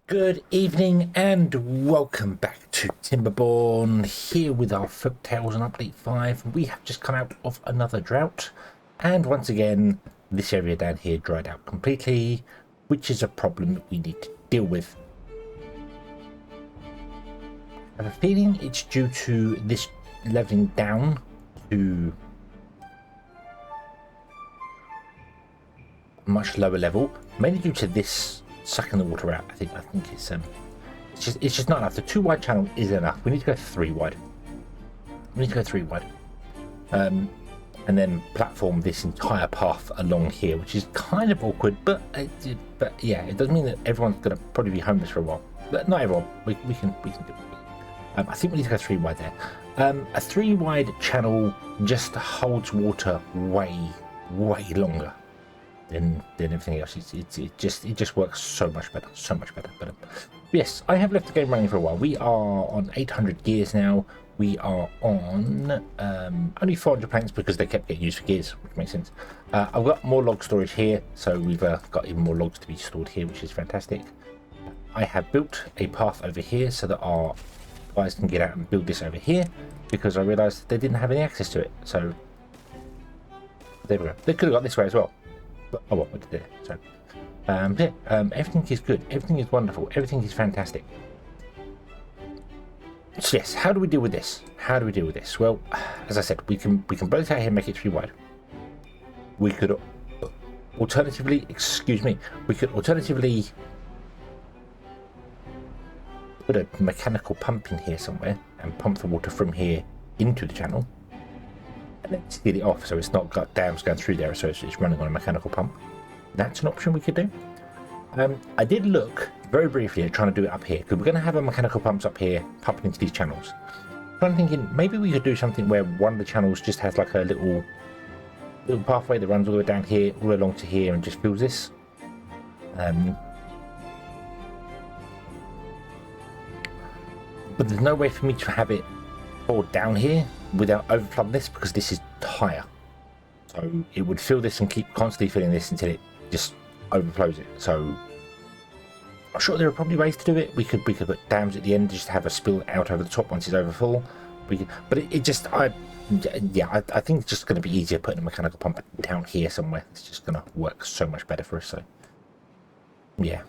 Good evening and welcome back to Timberborn, here with our Folktails on Update 5. We have just come out of another drought, and once again, this area down here dried out completely, which is a problem that we need to deal with. I have a feeling it's due to this leveling down to a much lower level, mainly due to this sucking the water out. I think it's just not enough. The 2 wide channel is enough. We need to go 3 wide. And then platform this entire path along here, which is kind of awkward, but yeah, it doesn't mean that everyone's gonna probably be homeless for a while. But not everyone. We can do it. I think we need to go 3 wide there. A 3 wide channel just holds water way longer than everything else. It just works so much better. But yes, I have left the game running for a while. We are on 800 gears now. We are on only 400 planks because they kept getting used for gears, which makes sense. I've got more log storage here, so we've got even more logs to be stored here, which is fantastic. I have built a path over here so that our guys can get out and build this over here, because I realised they didn't have any access to it. So there we go. They could have got this way as well. But, oh well, we did it. So everything is good, everything is wonderful, everything is fantastic. So yes, how do we deal with this? Well, as I said, we can both out here and make it 3 wide. We could alternatively put a mechanical pump in here somewhere and pump the water from here into the channel, and then seal it off so it's not got dams going through there, so it's running on a mechanical pump. That's an option we could do. I did look very briefly at trying to do it up here, because we're going to have a mechanical pumps up here pumping into these channels. I'm thinking maybe we could do something where one of the channels just has like a little pathway that runs all the way down here, all the way along to here, and just fills this. But there's no way for me to have it poured down here without overflooding this, because this is higher. So it would fill this and keep constantly filling this until it just overflows it. So I'm sure there are probably ways to do it. We could put dams at the end just to have a spill out over the top once it's overfull. But I think it's just going to be easier putting a mechanical pump down here somewhere. It's just going to work so much better for us. So yeah,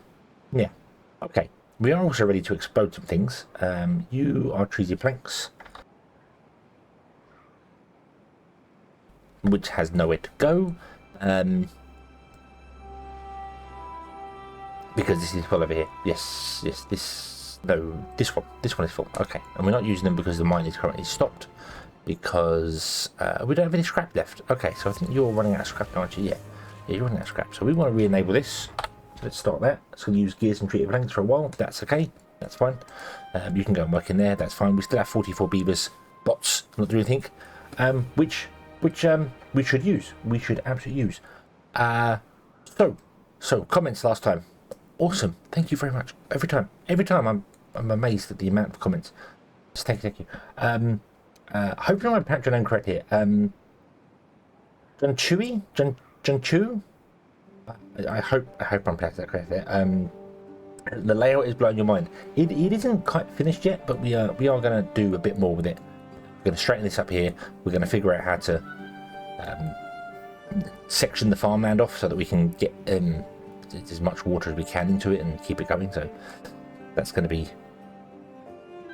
okay. We are also ready to explode some things. You are treesy planks, which has nowhere to go, because this is full over here. Yes, this one is full. Okay, and we're not using them because the mine is currently stopped, because we don't have any scrap left. Okay, so I think you're running out of scrap, aren't you? Yeah, you're running out of scrap. So we want to re-enable this. Let's start that. It's going to use gears and treated planks for a while. That's okay. That's fine. You can go and work in there. That's fine. We still have 44 beavers bots. Not doing anything. Which we should use. We should absolutely use. So comments last time. Awesome. Thank you very much. Every time I'm amazed at the amount of comments. Just thank you. Hopefully I pronounced your name correct here. John Chu. I hope I'm pronouncing that correctly. The layout is blowing your mind. It isn't quite finished yet, but we are going to do a bit more with it. We're going to straighten this up here. We're going to figure out how to section the farmland off so that we can get as much water as we can into it and keep it going. So that's going to be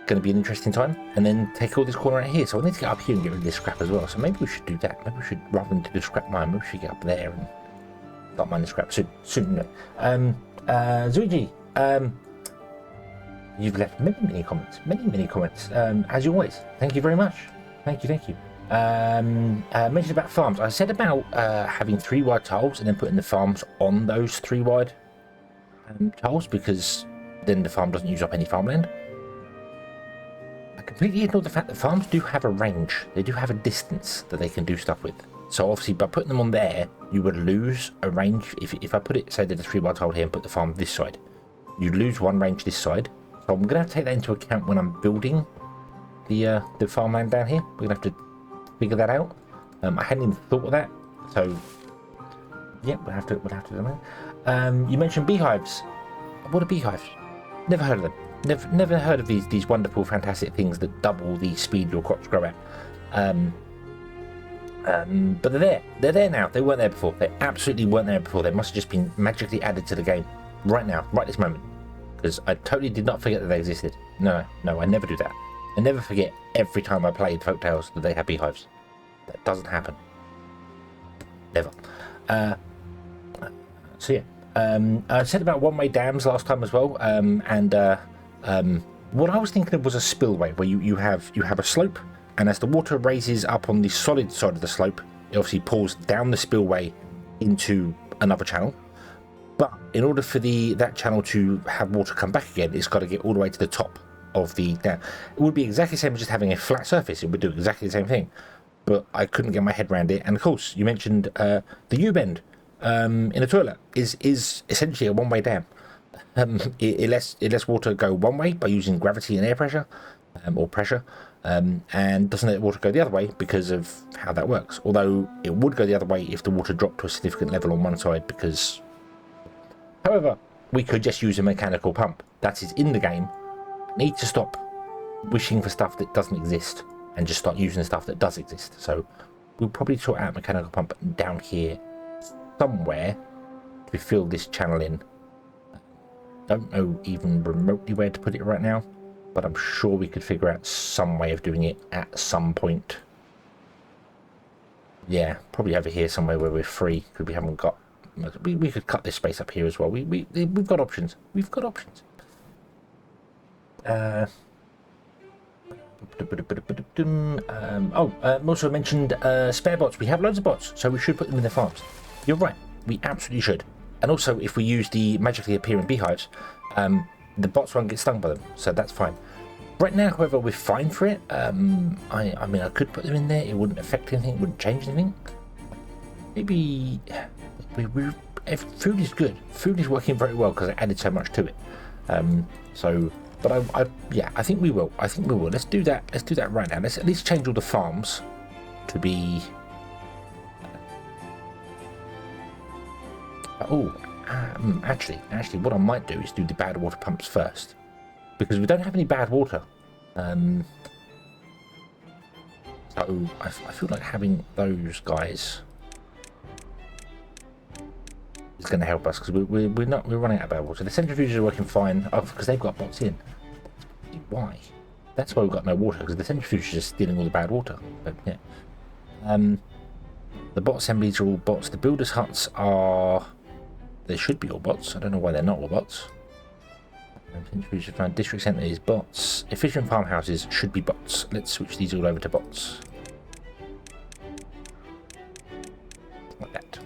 an interesting time. And then take all this corner right here. So I need to get up here and get rid of this scrap as well. So maybe we should do that. Maybe we should, rather than do the scrap mine, maybe we should get up there and start mining scrap soon. Zuiji, you've left many comments, as always. Thank you very much. Thank you. Mentioned about farms. I said about having 3 wide tiles and then putting the farms on those 3 wide tiles, because then the farm doesn't use up any farmland. I completely ignored the fact that farms do have a range. They do have a distance that they can do stuff with. So obviously by putting them on there, you would lose a range. If I put it, say there's a 3 wide tile here and put the farm this side, you'd lose one range this side. So I'm going to have to take that into account when I'm building the farmland down here. We're going to have to figure that out. I hadn't even thought of that. So yeah, we'll have to do that. You mentioned beehives. What are beehives? Never heard of them. Never heard of these wonderful, fantastic things that double the speed your crops grow at. But they're there. They're there now. They weren't there before. They absolutely weren't there before. They must have just been magically added to the game right now, right this moment. Because I totally did not forget that they existed. No, I never do that. I never forget every time I played Folktails that they had beehives. That doesn't happen. Never. So yeah. I said about one-way dams last time as well, what I was thinking of was a spillway where you have a slope, and as the water raises up on the solid side of the slope, it obviously pours down the spillway into another channel. But in order for that channel to have water come back again, it's got to get all the way to the top of the dam. It would be exactly the same as just having a flat surface. It would do exactly the same thing, but I couldn't get my head around it. And of course, you mentioned the U-bend in a toilet is essentially a one-way dam. It lets water go one way by using gravity and air pressure, or pressure, and doesn't let water go the other way because of how that works. Although it would go the other way if the water dropped to a significant level on one side, because... However, we could just use a mechanical pump. That is in the game. I need to stop wishing for stuff that doesn't exist and just start using stuff that does exist. So we'll probably sort out a mechanical pump down here somewhere to fill this channel in. Don't know even remotely where to put it right now, but I'm sure we could figure out some way of doing it at some point. Yeah, probably over here somewhere where we're free, because we haven't got... We could cut this space up here as well. We've got options. We've got options. Also mentioned spare bots. We have loads of bots, so we should put them in the farms. You're right. We absolutely should. And also, if we use the magically appearing beehives, the bots won't get stung by them, so that's fine. Right now, however, we're fine for it. I mean, I could put them in there. It wouldn't affect anything. It wouldn't change anything. Maybe food is good. Food is working very well because I added so much to it. But I think we will. Let's do that. Let's do that right now. Let's at least change all the farms to be. Actually, what I might do is do the bad water pumps first, because we don't have any bad water. So I feel like having those guys is going to help us, because we're running out of bad water. The centrifuges are working fine because they've got bots in. Why? That's why we've got no water, because the centrifuge is just stealing all the bad water. But yeah, the bot assemblies are all bots. The builders' huts are. They should be all bots. I don't know why they're not all bots. District centre is bots. Efficient farmhouses should be bots. Let's switch these all over to bots. Like that.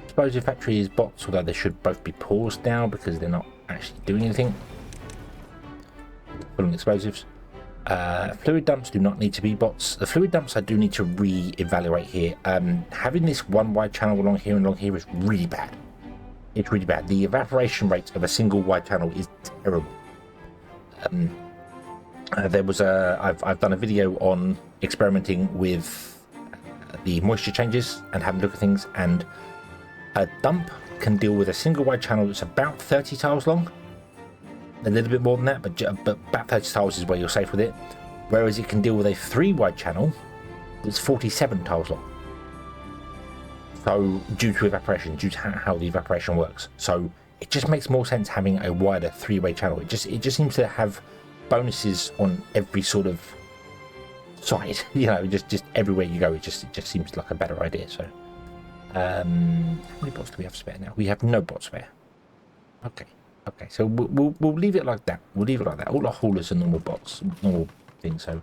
Explosive factory is bots, although they should both be paused now because they're not actually doing anything. Pulling explosives. Fluid dumps do not need to be bots. The fluid dumps I do need to re-evaluate here. Having this one wide channel along here and along here is really bad. It's really bad. The evaporation rate of a single wide channel is terrible. There was I've done a video on experimenting with the moisture changes and having a look at things, and a dump can deal with a single wide channel that's about 30 tiles long. A little bit more than that, but about 30 tiles is where you're safe with it. Whereas it can deal with a 3 wide channel that's 47 tiles long. So due to evaporation, due to how the evaporation works. So it just makes more sense having a wider 3-way channel. It just seems to have bonuses on every sort of side. You know, just everywhere you go, it just seems like a better idea. So how many bots do we have spare now? We have no bots spare. Okay, so we'll leave it like that. All the haulers are normal bots, normal things. So,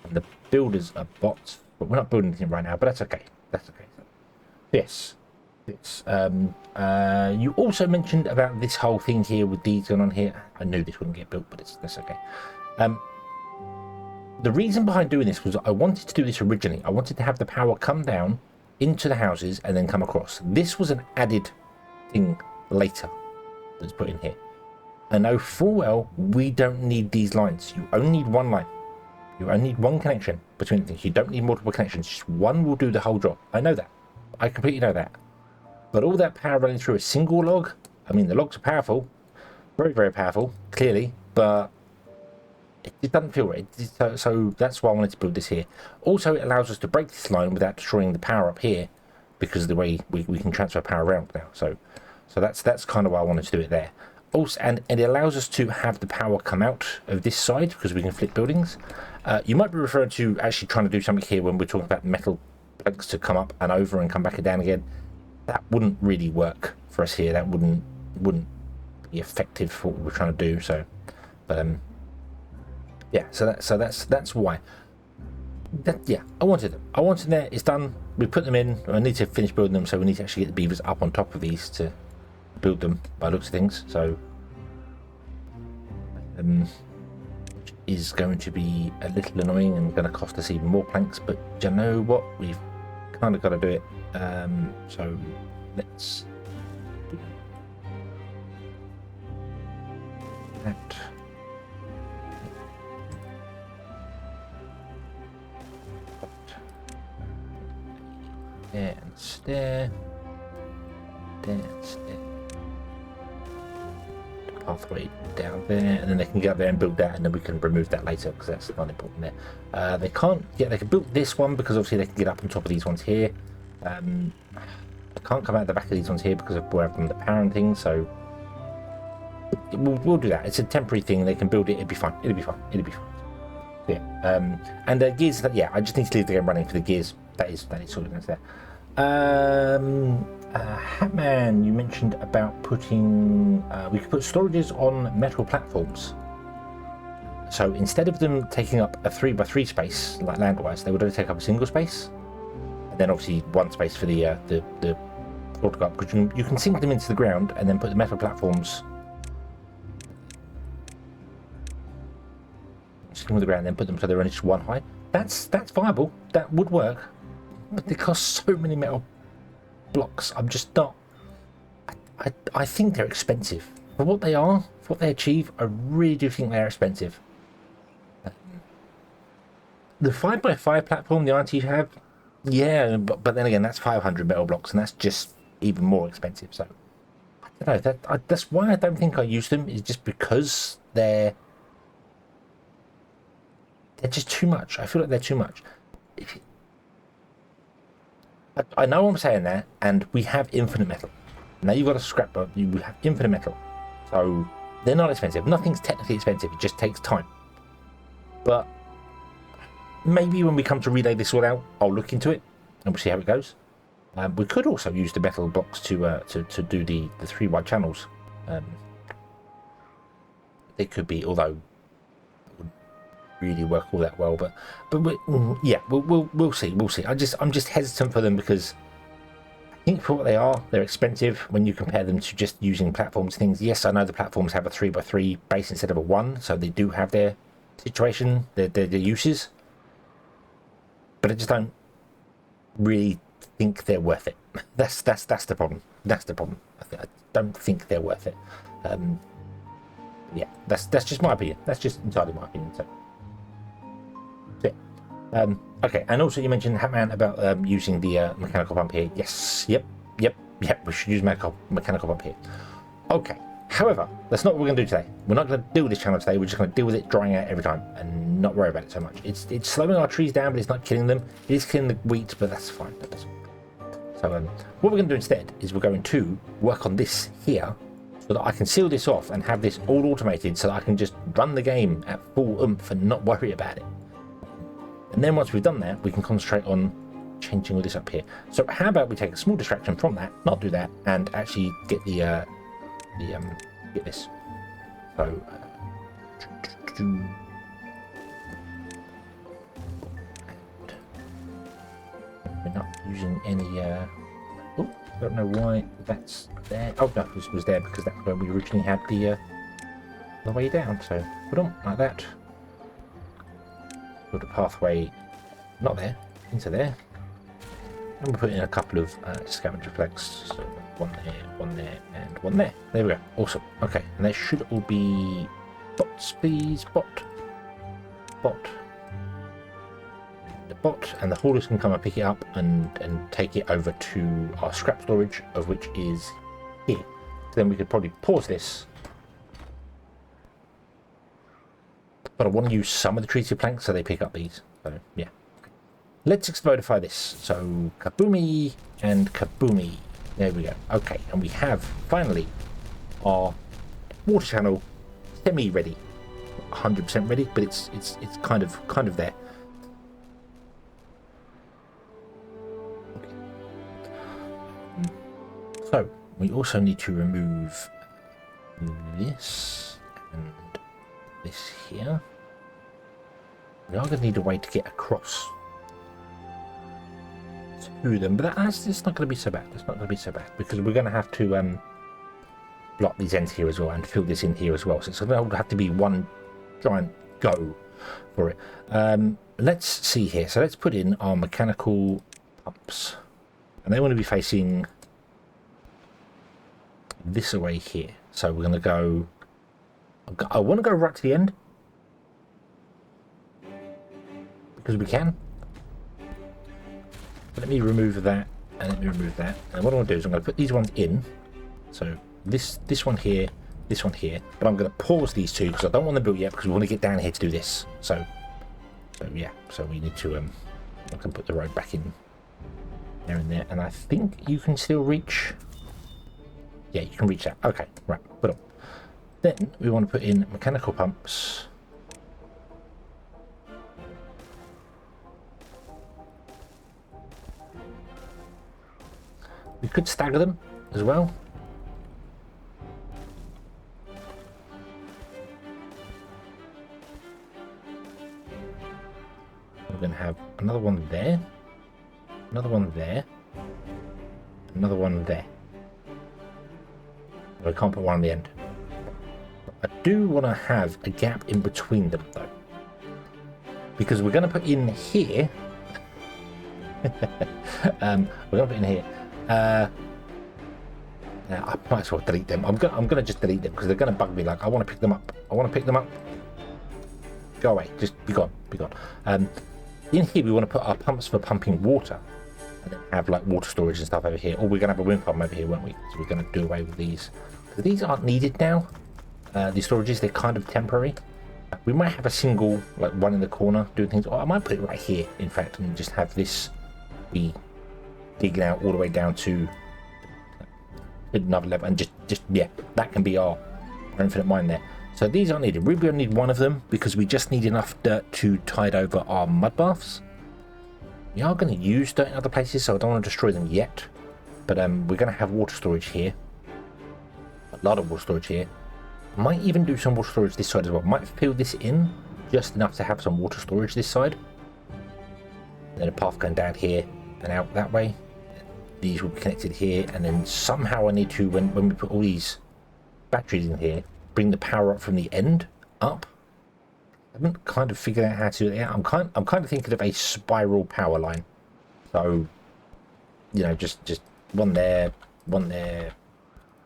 and the builders are bots, but we're not building anything right now. But that's okay. Yes. You also mentioned about this whole thing here with these going on here. I knew this wouldn't get built, but that's okay. The reason behind doing this was I wanted to do this originally. I wanted to have the power come down into the houses and then come across. This was an added thing later that's put in here. I know full well we don't need these lines. You only need one line. You only need one connection between things. You don't need multiple connections. Just one will do the whole job. I know that. I completely know that. But all that power running through a single log, I mean, the logs are powerful, very, very powerful, clearly, but it doesn't feel right. So that's why I wanted to build this here. Also, it allows us to break this line without destroying the power up here, because of the way we can transfer power around now. So that's kind of why I wanted to do it there. Also, and it allows us to have the power come out of this side because we can flip buildings. You might be referring to actually trying to do something here when we're talking about metal planks to come up and over and come back and down again. That wouldn't really work for us here. That wouldn't be effective for what we're trying to do. So, but yeah. So that's why. Yeah, I wanted them. I wanted them there. It's done. We put them in. I need to finish building them, so we need to actually get the beavers up on top of these to build them by the looks of things. So which is going to be a little annoying and going to cost us even more planks, but you know what, we've kind of got to do it. So let's do that. There and stair. There and stair. Pathway down there, and then they can get up there and build that, and then we can remove that later because that's not important there. They can't. Yeah, they can build this one because obviously they can get up on top of these ones here. They can't come out the back of these ones here because we're having the power and things. So we'll do that. It's a temporary thing. They can build it. It'll be fine. It'll be fine. It'll be fine. Yeah. And the gears. Yeah, I just need to leave the game running for the gears. That is sorted out there. Hatman, you mentioned about putting we could put storages on metal platforms. So instead of them taking up a 3x3 space like land-wise, they would only take up a single space, and then obviously one space for the floor to go up, because you can sink them into the ground and then put the metal platforms sink them to the ground, then put them so they're only just one height. That's viable. That would work. But they cost so many metal blocks. I'm just not. I think they're expensive for what they are, for what they achieve. I really do think they're expensive. The 5x5 platform the RT have, yeah, but then again, that's 500 metal blocks, and that's just even more expensive. So I don't know. That's why I don't think I use them. Is just because they're just too much. I feel like they're too much. I know I'm saying that, and we have infinite metal. Now you've got a scrapbook, you have infinite metal. So they're not expensive. Nothing's technically expensive, it just takes time. But maybe when we come to relay this all out, I'll look into it and we'll see how it goes. We could also use the metal blocks to do the 3 wide channels. They could be, although really work all that well, but yeah, we'll see. I'm just hesitant for them because I think for what they are, they're expensive when you compare them to just using platforms things. Yes, I know the platforms have a 3x3 base instead of a 1, so they do have their situation, their uses, but I just don't really think they're worth it. That's the problem. I don't think they're worth it. Yeah, that's just my opinion. That's just entirely my opinion. So okay, and also you mentioned, Hatman, about using the mechanical pump here. Yes, yep, we should use mechanical pump here. Okay, however, that's not what we're going to do today. We're not going to deal with this channel today. We're just going to deal with it drying out every time and not worry about it so much. It's slowing our trees down, but it's not killing them. It is killing the wheat, but that's fine. So what we're going to do instead is we're going to work on this here so that I can seal this off and have this all automated so that I can just run the game at full oomph and not worry about it. And then once we've done that, we can concentrate on changing all this up here. So how about we take a small distraction from that, not do that, and actually get get this. So we're not using any. Oh, don't know why that's there. Oh no, this was there because that's where we originally had the way down. So put on like that. Build a pathway, not there, into there, and we'll put in a couple of scavenger flags. So one there, and one there. There we go. Awesome. Okay, and they should all be bots, please. Bot, the bot, and the haulers can come and pick it up and take it over to our scrap storage, of which is here. Then we could probably pause this But I want to use some of the treated planks so they pick up these. So, yeah. Let's explodify this. So, kaboomy and kaboomy. There we go. Okay, and we have, finally, our water channel semi-ready. 100% ready, but it's kind of there. Okay. So, we also need to remove this and this here. We are going to need a way to get across to them, but that's not going to be so bad. It's not going to be so bad because we're going to have to block these ends here as well and fill this in here as well. So it's going to have to be one giant go for it. Let's see here. So let's put in our mechanical pumps, and they want to be facing this away here. So we're going to go. I want to go right to the end because we can. But let me remove that, and let me remove that. And what I'm going to do is I'm going to put these ones in. So this one here, this one here. But I'm going to pause these two because I don't want to build yet because we want to get down here to do this. So yeah. So we need to I can put the road back in there and there, and I think you can still reach. Yeah, you can reach that. Okay, right. Put on. Then we want to put in mechanical pumps. We could stagger them as well. We're going to have another one there, another one there, another one there. I can't put one on the end. I do want to have a gap in between them though, because we're going to put in here. We're going to put in here. I might as well delete them. I'm gonna just delete them because they're gonna bug me. Like I want to pick them up. I want to pick them up. Go away. Just be gone. Be gone. In here we want to put our pumps for pumping water, and then have like water storage and stuff over here. Or we're gonna have a wind farm over here, won't we? So we're gonna do away with these. So these aren't needed now. These storages, they're kind of temporary. We might have a single like one in the corner doing things. Or I might put it right here, in fact, and just have this be digging out all the way down to another level, and just yeah, that can be our infinite mine there. So these aren't needed. We only need one of them because we just need enough dirt to tide over our mud baths. We are going to use dirt in other places, so I don't want to destroy them yet. But we're going to have water storage here, a lot of water storage here. Might even do some water storage this side as well. Might fill this in just enough to have some water storage this side. And then a path going down here and out that way. These will be connected here, and then somehow I need to, when we put all these batteries in here, bring the power up from the end up. I haven't kind of figured out how to do that. I'm kind of thinking of a spiral power line. So, you know, just one there, one there,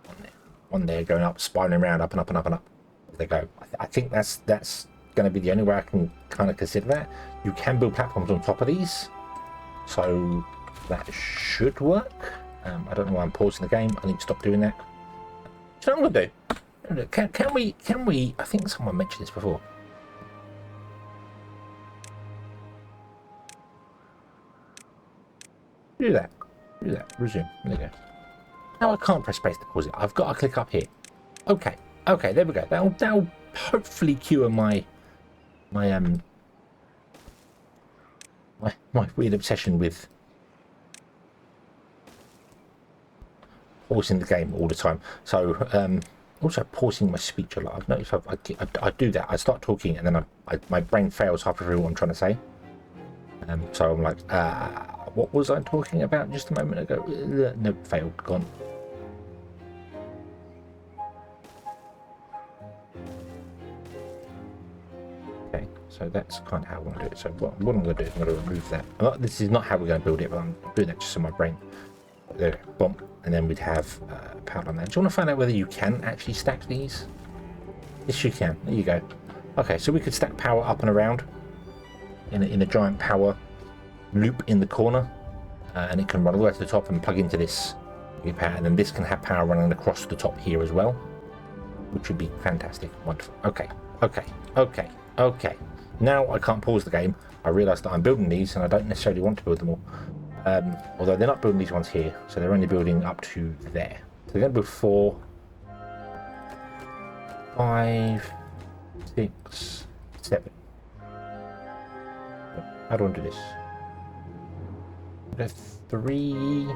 one there, one there, going up, spiraling around, up and up and up and up. There they go. I think that's going to be the only way I can kind of consider that. You can build platforms on top of these, so that should work. I don't know why I'm pausing the game. I need to stop doing that. So what I'm going to do. Can we? I think someone mentioned this before. Do that. Resume. There you go. Now I can't press space to pause it. I've got to click up here. Okay. There we go. That'll hopefully cure my weird obsession with pausing the game all the time. So also pausing my speech a lot. I've noticed I do that. I start talking and then my brain fails halfway through what I'm trying to say. So I'm like, what was I talking about just a moment ago? No, failed, gone. Okay, so that's kind of how I want to do it. So what I'm going to do is I'm going to remove that. This is not how we're going to build it, but I'm doing that just so my brain. There, boom, and then we'd have power on that. Do you want to find out whether you can actually stack these? Yes, you can. There you go. Okay, so we could stack power up and around in a giant power loop in the corner, and it can run all the way to the top and plug into this power, and then this can have power running across the top here as well, which would be fantastic. Wonderful. Okay. Okay, now I can't pause the game. I realise that I'm building these and I don't necessarily want to build them all. Although they're not building these ones here, so they're only building up to there. So they're going to build 4, 5, 6, 7. How do I want to do this? There's 3.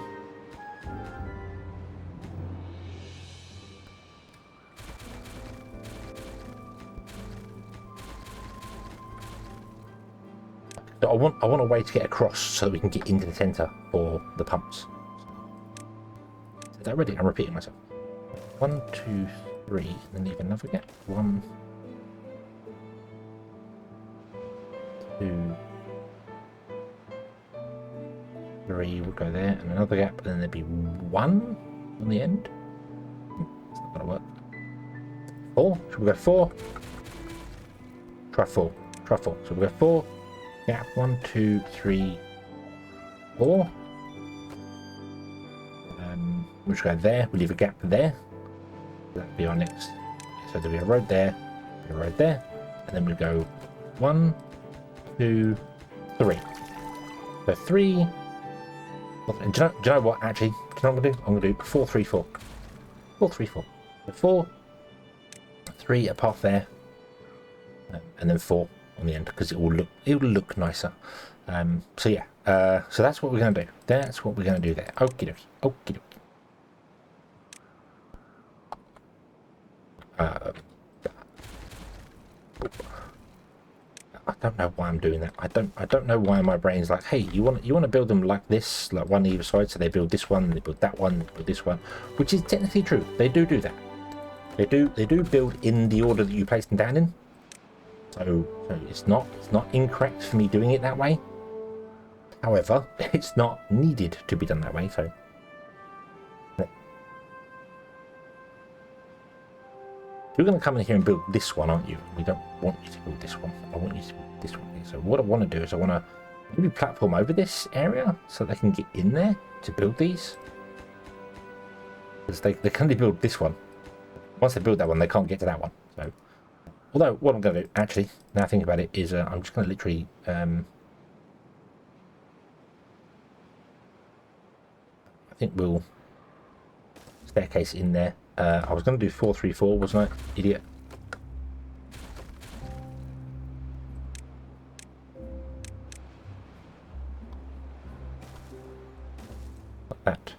So I want a way to get across so we can get into the centre for the pumps. Is that ready? I'm repeating myself. 1, 2, 3, then leave another gap. 1, 2, 3 will go there, and another gap, and then there'll be 1 on the end. It's not gonna work. 4. Should we go 4? Try 4. Try 4. So we'll go 4. Gap 1, 2, 3, 4. We'll just go there. We'll leave a gap there. That'll be our next. So there'll be a road there, a road there, and then we'll go 1, 2, 3. So 3. And do you know what? Actually, do you know what I'm gonna do? I'm gonna do 4, 3, 4. 4, 3, 4. So 4, 3 a path there, and then 4 on the end because it will look nicer. So yeah, so that's what we're gonna do. That's what we're gonna do there. Okie dokie. Okie dokie. I don't know why I'm doing that. I don't know why my brain's like, hey, you want to build them like this, like one either side. So they build this one, they build that one, they build this one, which is technically true. They do that. They do build in the order that you place them down in. So it's not incorrect for me doing it that way. However, it's not needed to be done that way. So you're going to come in here and build this one, aren't you? We don't want you to build this one. I want you to build this one here. So what I want to do is I want to maybe platform over this area so they can get in there to build these. Because they can only build this one. Once they build that one, they can't get to that one. So, although what I'm going to do, actually, now I think about it, is I'm just going to literally I think we'll staircase in there. I was going to do 4, 3, 4, wasn't I? Idiot. Like that.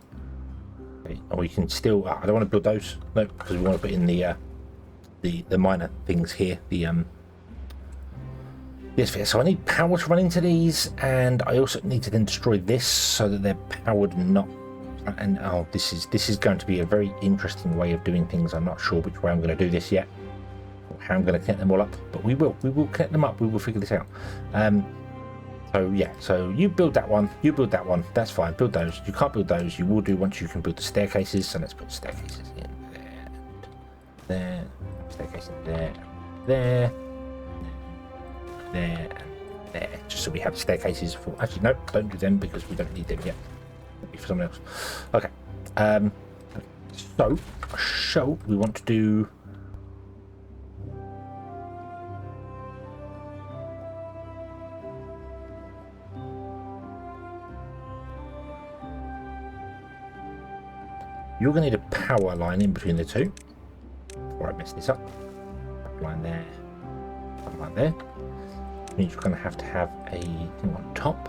Okay. And we can still. I don't want to build those. No, because we want to put in the minor things here. Yes, so I need power to run into these, and I also need to then destroy this so that they're powered and not. And oh, this is going to be a very interesting way of doing things. I'm not sure which way I'm going to do this yet, or how I'm going to connect them all up, but we will connect them up. We will figure this out. So yeah, so you build that one, that's fine. Build those. You can't build those. You will do once you can build the staircases. So let's put staircases in there, staircase in there, there, and there, just so we have staircases for. Actually, no, don't do them because we don't need them yet. For someone else. Okay. So we want to do. You're going to need a power line in between the two. Before I mess this up. Line there. Line there. Means you're going to have a thing on top.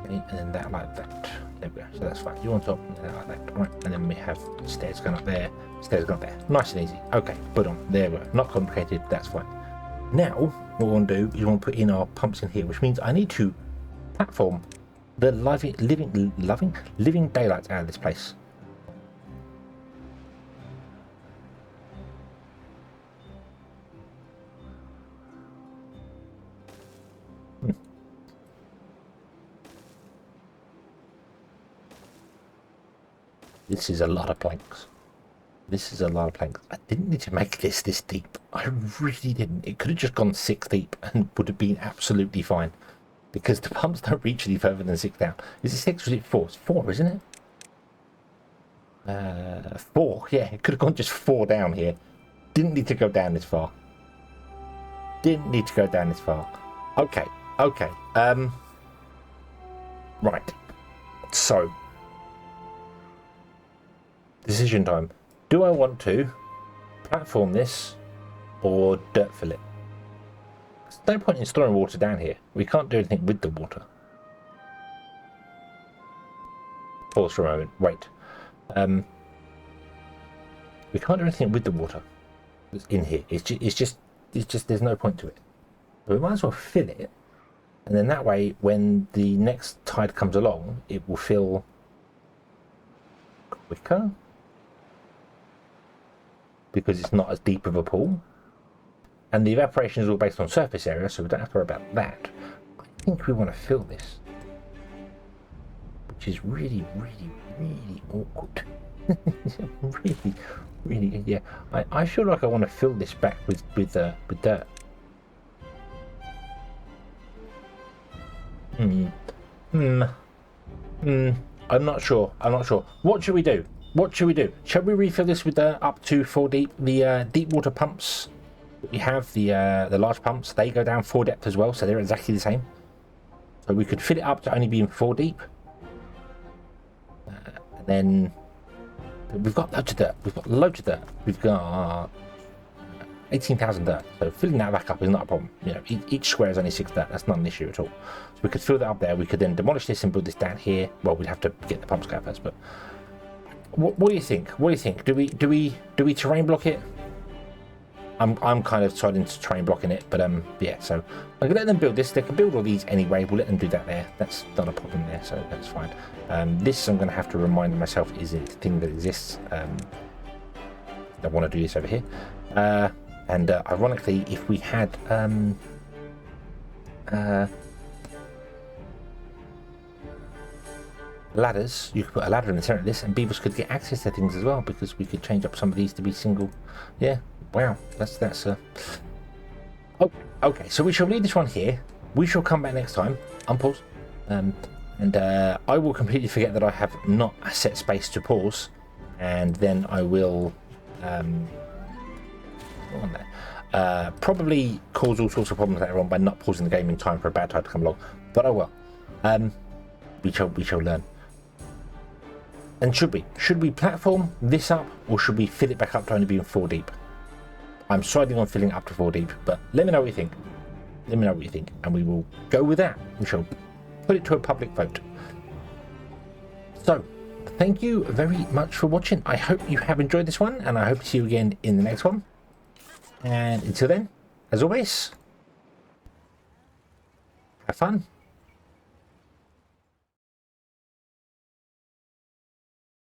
And then that like that. There we go. So that's fine. You on top and then like that. Right. And then we have stairs going up there. Stairs going up there. Nice and easy. Okay. Put on. There we go. Not complicated. That's fine. Now what we want to do is we want to put in our pumps in here, which means I need to platform the living daylights out of this place. This is a lot of planks. I didn't need to make this deep. I really didn't. It could have just gone 6 deep and would have been absolutely fine. Because the pumps don't reach any further than 6 down. Is it 6 or is it 4? It's 4, isn't it? 4. Yeah, it could have gone just 4 down here. Didn't need to go down this far. Didn't need to go down this far. Okay. Right. So, decision time. Do I want to platform this or dirt fill it? There's no point in storing water down here. We can't do anything with the water. Pause for a moment. Wait. We can't do anything with the water that's in here. It's just there's no point to it. So we might as well fill it, and then that way, when the next tide comes along, it will fill quicker because it's not as deep of a pool, and the evaporation is all based on surface area, so we don't have to worry about that. I think we want to fill this, which is really awkward. really, yeah. I feel like I want to fill this back with dirt. I'm not sure. What should we do? Shall we refill this with up to 4 deep? The deep water pumps we have, the large pumps, they go down 4 depth as well, so they're exactly the same. So we could fill it up to only being 4 deep, and then we've got loads of dirt. We've got 18,000 dirt, so filling that back up is not a problem. You know, each square is only 6 dirt. That's not an issue at all. So we could fill that up there. We could then demolish this and build this down here. Well, we'd have to get the pumps going first. But what do you think? Do we terrain block it? I'm kind of deciding to terrain blocking it, but yeah. So I'm gonna let them build this. They can build all these anyway. We'll let them do that there. That's not a problem there, so that's fine. This I'm gonna have to remind myself is a thing that exists. I want to do this over here. And ironically, if we had ladders, you could put a ladder in the center of this, and beavers could get access to things as well, because we could change up some of these to be single. Yeah, wow, that's oh, okay. So we shall leave this one here. We shall come back next time. Unpause, and I will completely forget that I have not a set space to pause, and then I will on there. Probably cause all sorts of problems later on by not pausing the game in time for a bad tide to come along, but oh well. We shall learn. And should we platform this up, or should we fill it back up to only being 4 deep? I'm siding on filling it up to 4 deep, but let me know what you think. And we will go with that. We shall put it to a public vote. So thank you very much for watching. I hope you have enjoyed this one, and I hope to see you again in the next one. And until then, as always, have fun.